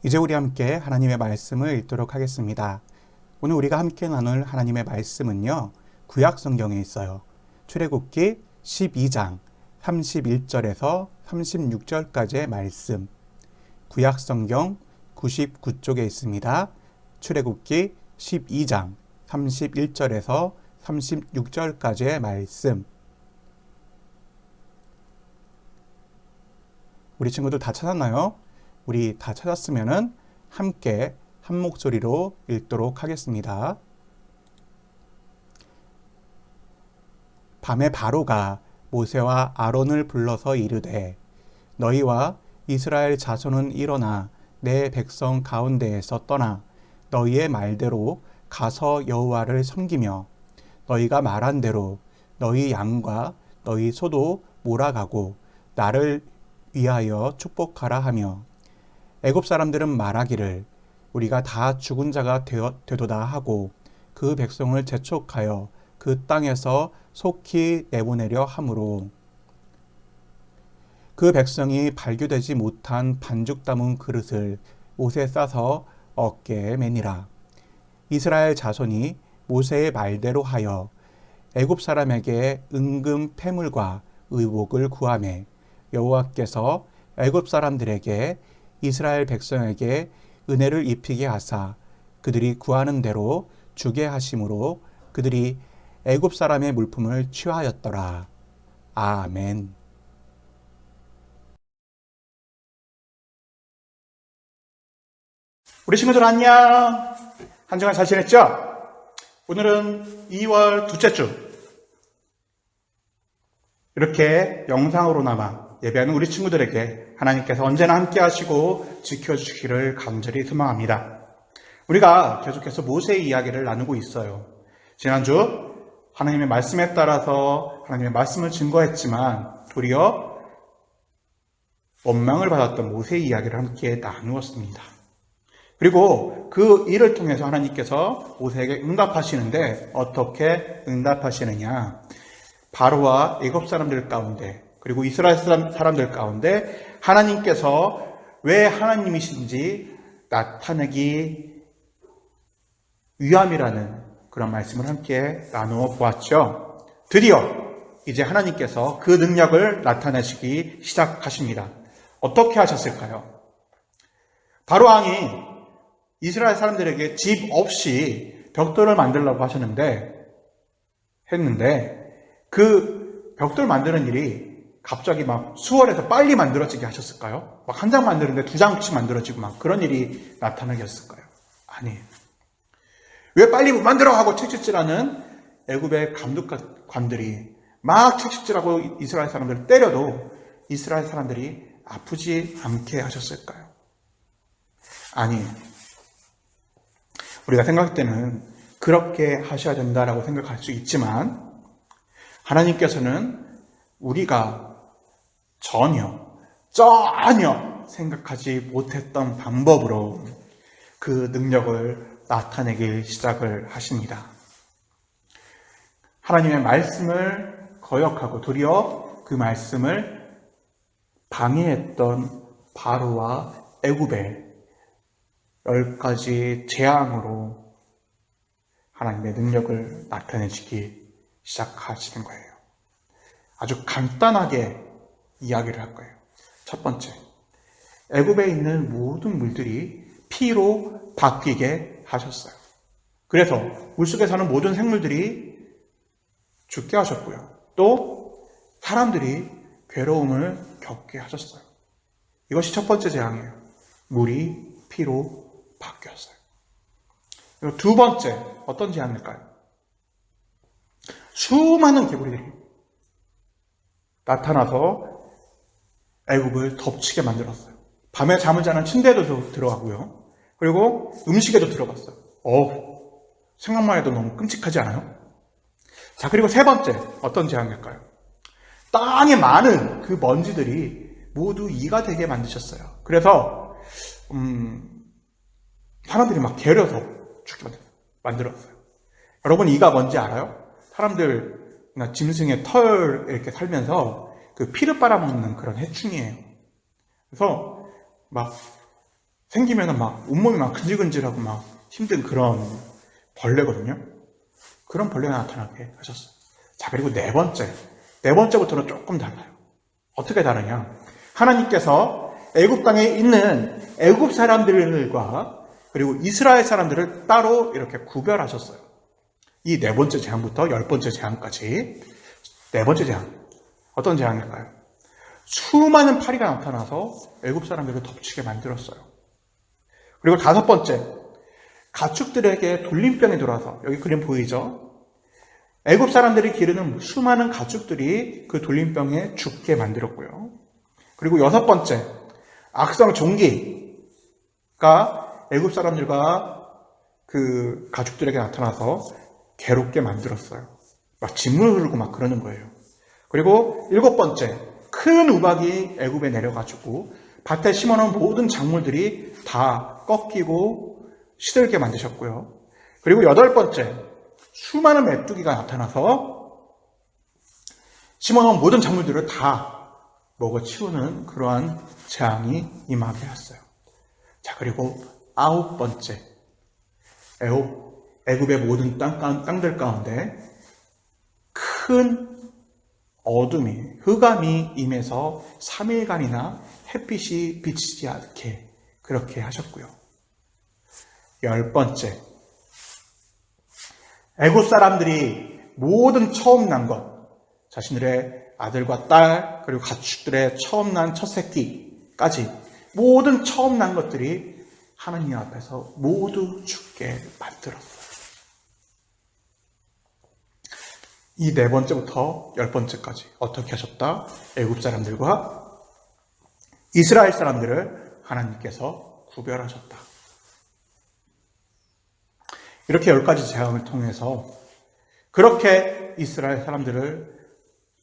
이제 우리 함께 하나님의 말씀을 읽도록 하겠습니다. 오늘 우리가 함께 나눌 하나님의 말씀은요, 구약 성경에 있어요. 출애굽기 12장 31절에서 36절까지의 말씀. 구약 성경 99쪽에 있습니다. 출애굽기 12장 31절에서 36절까지의 말씀. 우리 친구들 다 찾았나요? 우리 다 찾았으면은 함께 한 목소리로 읽도록 하겠습니다. 밤에 바로가 모세와 아론을 불러서 이르되 너희와 이스라엘 자손은 일어나 내 백성 가운데에서 떠나 너희의 말대로 가서 여호와를 섬기며 너희가 말한 대로 너희 양과 너희 소도 몰아가고 나를 위하여 축복하라 하며 애굽 사람들은 말하기를 우리가 다 죽은 자가 되도다 하고 그 백성을 재촉하여 그 땅에서 속히 내보내려 하므로 그 백성이 발교되지 못한 반죽 담은 그릇을 옷에 싸서 어깨에 매니라. 이스라엘 자손이 모세의 말대로 하여 애굽 사람에게 은금 패물과 의복을 구하매 여호와께서 애굽 사람들에게 이스라엘 백성에게 은혜를 입히게 하사 그들이 구하는 대로 주게 하심으로 그들이 애굽 사람의 물품을 취하였더라. 아멘. 우리 친구들 안녕. 한 주간 잘 지냈죠? 오늘은 2월 둘째 주. 이렇게 영상으로나마 예배하는 우리 친구들에게 하나님께서 언제나 함께 하시고 지켜주시기를 간절히 소망합니다. 우리가 계속해서 모세의 이야기를 나누고 있어요. 지난주 하나님의 말씀에 따라서 하나님의 말씀을 증거했지만 도리어 원망을 받았던 모세의 이야기를 함께 나누었습니다. 그리고 그 일을 통해서 하나님께서 모세에게 응답하시는데 어떻게 응답하시느냐? 바로와 애굽 사람들 가운데 그리고 이스라엘 사람들 가운데 하나님께서 왜 하나님이신지 나타내기 위함이라는 그런 말씀을 함께 나누어 보았죠. 드디어 이제 하나님께서 그 능력을 나타내시기 시작하십니다. 어떻게 하셨을까요? 바로 왕이 이스라엘 사람들에게 집 없이 벽돌을 만들려고 했는데 그 벽돌 만드는 일이 갑자기 막 수월해서 빨리 만들어지게 하셨을까요? 막 한 장 만드는데 두 장씩 만들어지고 막 그런 일이 나타나게 했을까요? 아니에요. 왜 빨리 못 만들어 하고 채찍질하는 애굽의 감독관들이 막 채찍질하고 이스라엘 사람들을 때려도 이스라엘 사람들이 아프지 않게 하셨을까요? 아니에요. 우리가 생각할 때는 그렇게 하셔야 된다라고 생각할 수 있지만 하나님께서는 우리가 전혀 생각하지 못했던 방법으로 그 능력을 나타내기 시작을 하십니다. 하나님의 말씀을 거역하고 도리어 그 말씀을 방해했던 바로와 애굽의 10가지 재앙으로 하나님의 능력을 나타내시기 시작하시는 거예요. 아주 간단하게 이야기를 할 거예요. 첫 번째, 애굽에 있는 모든 물들이 피로 바뀌게 하셨어요. 그래서 물속에 사는 모든 생물들이 죽게 하셨고요. 또 사람들이 괴로움을 겪게 하셨어요. 이것이 첫 번째 재앙이에요. 물이 피로 바뀌었어요. 그리고 두 번째, 어떤 재앙일까요? 수많은 개구리들이 나타나서 애굽을 덮치게 만들었어요. 밤에 잠을 자는 침대에도 들어가고요. 그리고 음식에도 들어갔어요. 생각만 해도 너무 끔찍하지 않아요? 자, 그리고 세 번째, 어떤 재앙일까요? 땅에 많은 그 먼지들이 모두 이가 되게 만드셨어요. 그래서 사람들이 막 게려서 죽게 만들었어요. 여러분, 이가 뭔지 알아요? 사람들이나 짐승의 털 이렇게 살면서 그 피를 빨아먹는 그런 해충이에요. 그래서 막 생기면 막 온몸이 막 근질근질하고 막 힘든 그런 벌레거든요. 그런 벌레가 나타나게 하셨어요. 자, 그리고 네 번째부터는 조금 달라요. 어떻게 다르냐? 하나님께서 애굽 땅에 있는 애굽 사람들과 그리고 이스라엘 사람들을 따로 이렇게 구별하셨어요. 이 네 번째 재앙부터 10번째 재앙까지. 네 번째 재앙. 어떤 재앙일까요? 수많은 파리가 나타나서 애굽 사람들을 덮치게 만들었어요. 그리고 다섯 번째, 가축들에게 돌림병이 들어와서, 여기 그림 보이죠? 애굽 사람들이 기르는 수많은 가축들이 그 돌림병에 죽게 만들었고요. 그리고 여섯 번째, 악성 종기가 애굽 사람들과 그 가축들에게 나타나서 괴롭게 만들었어요. 막 진물 흐르고 막 그러는 거예요. 그리고 일곱 번째, 큰 우박이 애굽에 내려가지고 밭에 심어놓은 모든 작물들이 다 꺾이고 시들게 만드셨고요. 그리고 여덟 번째, 수많은 메뚜기가 나타나서 심어놓은 모든 작물들을 다 먹어치우는 그러한 재앙이 임하게 했어요. 자, 그리고 아홉 번째, 애굽의 모든 땅들 가운데 큰 어둠이, 흑암이 임해서 3일간이나 햇빛이 비치지 않게 그렇게 하셨고요. 열 번째, 애굽 사람들이 모든 처음 난 것, 자신들의 아들과 딸, 그리고 가축들의 처음 난 첫 새끼까지 모든 처음 난 것들이 하나님 앞에서 모두 죽게 만들었어요. 이 네 번째부터 10번째까지 어떻게 하셨다? 애굽 사람들과 이스라엘 사람들을 하나님께서 구별하셨다. 이렇게 10가지 재앙을 통해서 그렇게 이스라엘 사람들을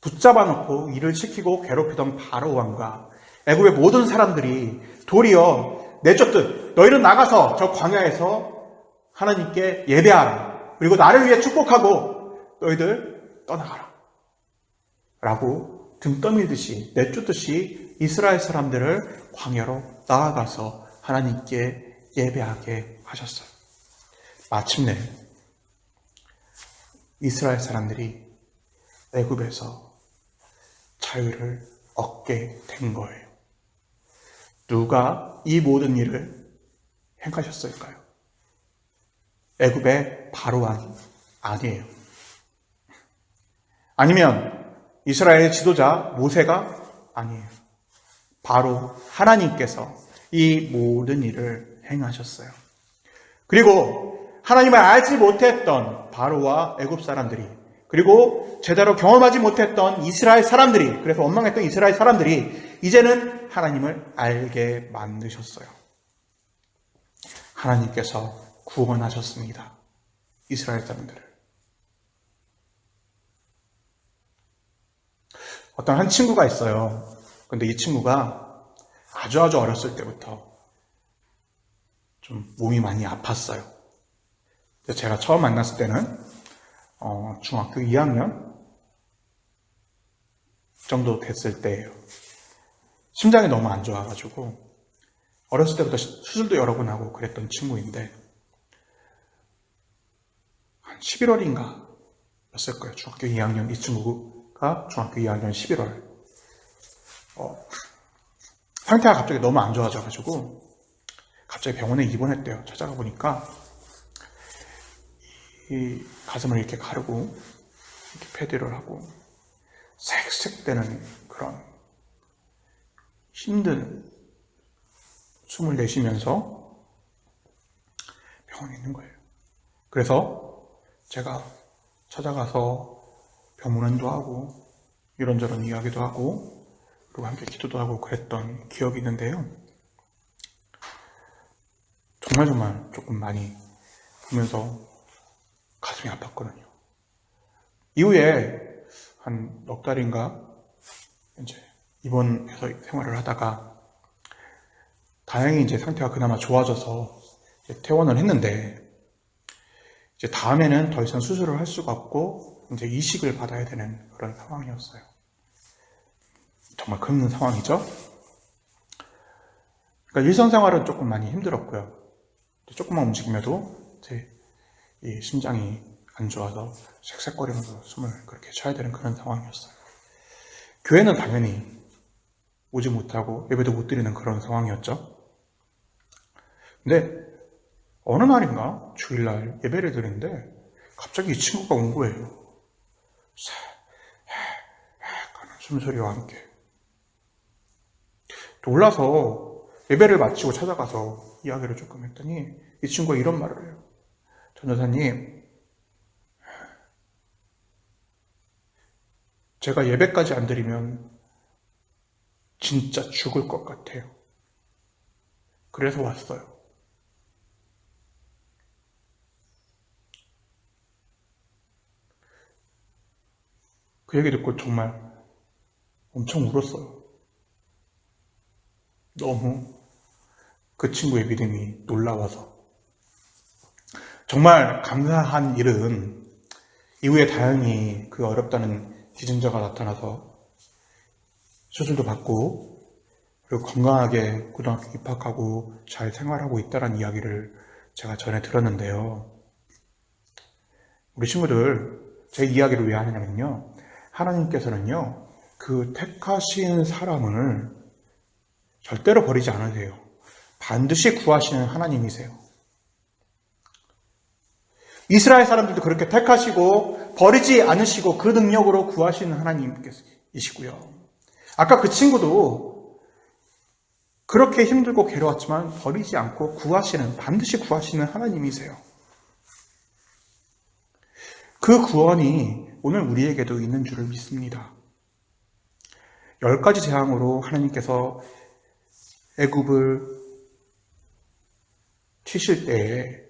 붙잡아 놓고 일을 시키고 괴롭히던 바로 왕과 애굽의 모든 사람들이 도리어 내쫓듯 너희는 나가서 저 광야에서 하나님께 예배하라. 그리고 나를 위해 축복하고 너희들 떠나가라. 라고 등 떠밀듯이 내쫓듯이 이스라엘 사람들을 광야로 나아가서 하나님께 예배하게 하셨어요. 마침내 이스라엘 사람들이 애굽에서 자유를 얻게 된 거예요. 누가 이 모든 일을 행하셨을까요? 애굽의 바로 왕이 아니에요. 아니면 이스라엘의 지도자 모세가 아니에요. 바로 하나님께서 이 모든 일을 행하셨어요. 그리고 하나님을 알지 못했던 바로와 애굽 사람들이, 그리고 제대로 경험하지 못했던 이스라엘 사람들이, 그래서 원망했던 이스라엘 사람들이 이제는 하나님을 알게 만드셨어요. 하나님께서 구원하셨습니다. 이스라엘 사람들을. 어떤 한 친구가 있어요. 근데 이 친구가 아주 어렸을 때부터 좀 몸이 많이 아팠어요. 제가 처음 만났을 때는 중학교 2학년 정도 됐을 때예요. 심장이 너무 안 좋아가지고 어렸을 때부터 수술도 여러 번 하고 그랬던 친구인데 한 11월인가 였을 거예요. 중학교 2학년, 이 친구가 중학교 2학년 11월 상태가 갑자기 너무 안 좋아져가지고 갑자기 병원에 입원했대요. 찾아가 보니까 이 가슴을 이렇게 가르고 이렇게 패드를 하고 색색되는 그런 힘든 숨을 내쉬면서 병원에 있는 거예요. 그래서 제가 찾아가서 병문안도 하고 이런저런 이야기도 하고 그리고 함께 기도도 하고 그랬던 기억이 있는데요. 정말 조금 많이 보면서 가슴이 아팠거든요. 이후에 한 넉 달인가 이제 입원해서 생활을 하다가 다행히 이제 상태가 그나마 좋아져서 이제 퇴원을 했는데 이제 다음에는 더 이상 수술을 할 수가 없고 이제 이식을 받아야 되는 그런 상황이었어요. 정말 큰 상황이죠. 그러니까 일상생활은 조금 많이 힘들었고요. 조금만 움직이며도 제 이 심장이 안 좋아서 색색거리면서 숨을 그렇게 쉬어야 되는 그런 상황이었어요. 교회는 당연히 오지 못하고 예배도 못 드리는 그런 상황이었죠. 근데 어느 날인가 주일날 예배를 드리는데 갑자기 이 친구가 온 거예요. 하는 숨소리와 함께. 놀라서 예배를 마치고 찾아가서 이야기를 조금 했더니 이 친구가 이런 말을 해요. 전도사님, 제가 예배까지 안 드리면 진짜 죽을 것 같아요. 그래서 왔어요. 그 얘기 듣고 정말 엄청 울었어요. 너무 그 친구의 믿음이 놀라워서. 정말 감사한 일은 이후에 다행히 그 어렵다는 기증자가 나타나서 수술도 받고 그리고 건강하게 고등학교 입학하고 잘 생활하고 있다는 이야기를 제가 전에 들었는데요. 우리 친구들 제 이야기를 왜 하느냐면요. 하나님께서는요. 그 택하신 사람을 절대로 버리지 않으세요. 반드시 구하시는 하나님이세요. 이스라엘 사람들도 그렇게 택하시고 버리지 않으시고 그 능력으로 구하시는 하나님이시고요. 아까 그 친구도 그렇게 힘들고 괴로웠지만 버리지 않고 반드시 구하시는 하나님이세요. 그 구원이 오늘 우리에게도 있는 줄을 믿습니다. 10가지 재앙으로 하나님께서 애굽을 치실 때에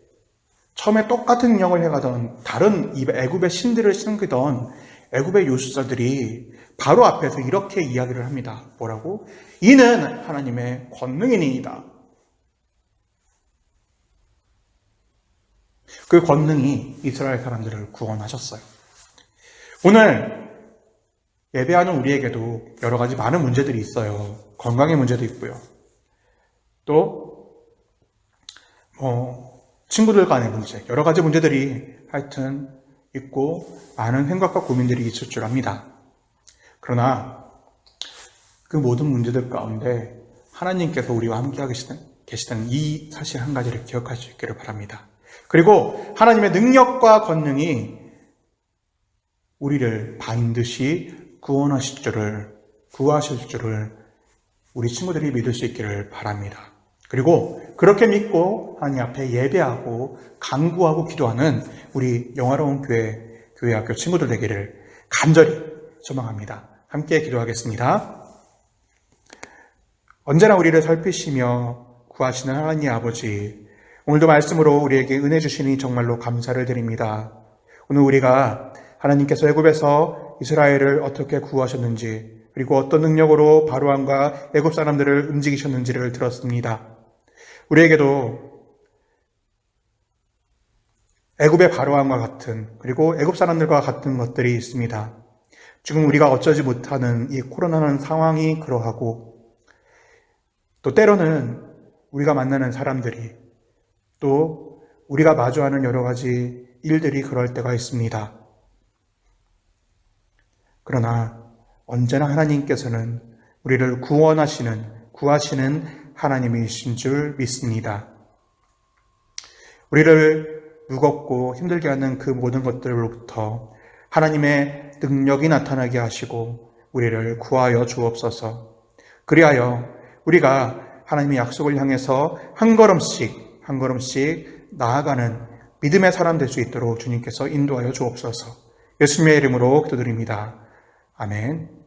처음에 똑같은 능력을 해가던 다른 애굽의 신들을 섬기던 애굽의 요술사들이 바로 앞에서 이렇게 이야기를 합니다. 뭐라고? 이는 하나님의 권능이니이다. 그 권능이 이스라엘 사람들을 구원하셨어요. 오늘 예배하는 우리에게도 여러 가지 많은 문제들이 있어요. 건강의 문제도 있고요. 또 친구들 간의 문제, 여러 가지 문제들이 하여튼 있고 많은 생각과 고민들이 있을 줄 압니다. 그러나 그 모든 문제들 가운데 하나님께서 우리와 함께 계시다는 이 사실 한 가지를 기억할 수 있기를 바랍니다. 그리고 하나님의 능력과 권능이 우리를 반드시 구하실 줄을 우리 친구들이 믿을 수 있기를 바랍니다. 그리고 그렇게 믿고 하나님 앞에 예배하고 간구하고 기도하는 우리 영화로운 교회학교 친구들 되기를 간절히 소망합니다. 함께 기도하겠습니다. 언제나 우리를 살피시며 구하시는 하나님 아버지, 오늘도 말씀으로 우리에게 은혜 주시니 정말로 감사를 드립니다. 오늘 우리가 하나님께서 애굽에서 이스라엘을 어떻게 구하셨는지 그리고 어떤 능력으로 바로왕과 애굽 사람들을 움직이셨는지를 들었습니다. 우리에게도 애굽의 바로왕과 같은 그리고 애굽 사람들과 같은 것들이 있습니다. 지금 우리가 어쩌지 못하는 이 코로나는 상황이 그러하고 또 때로는 우리가 만나는 사람들이 또 우리가 마주하는 여러 가지 일들이 그럴 때가 있습니다. 그러나 언제나 하나님께서는 우리를 구하시는 하나님이신 줄 믿습니다. 우리를 무겁고 힘들게 하는 그 모든 것들로부터 하나님의 능력이 나타나게 하시고 우리를 구하여 주옵소서. 그리하여 우리가 하나님의 약속을 향해서 한 걸음씩 나아가는 믿음의 사람 될 수 있도록 주님께서 인도하여 주옵소서. 예수님의 이름으로 기도드립니다. 아멘.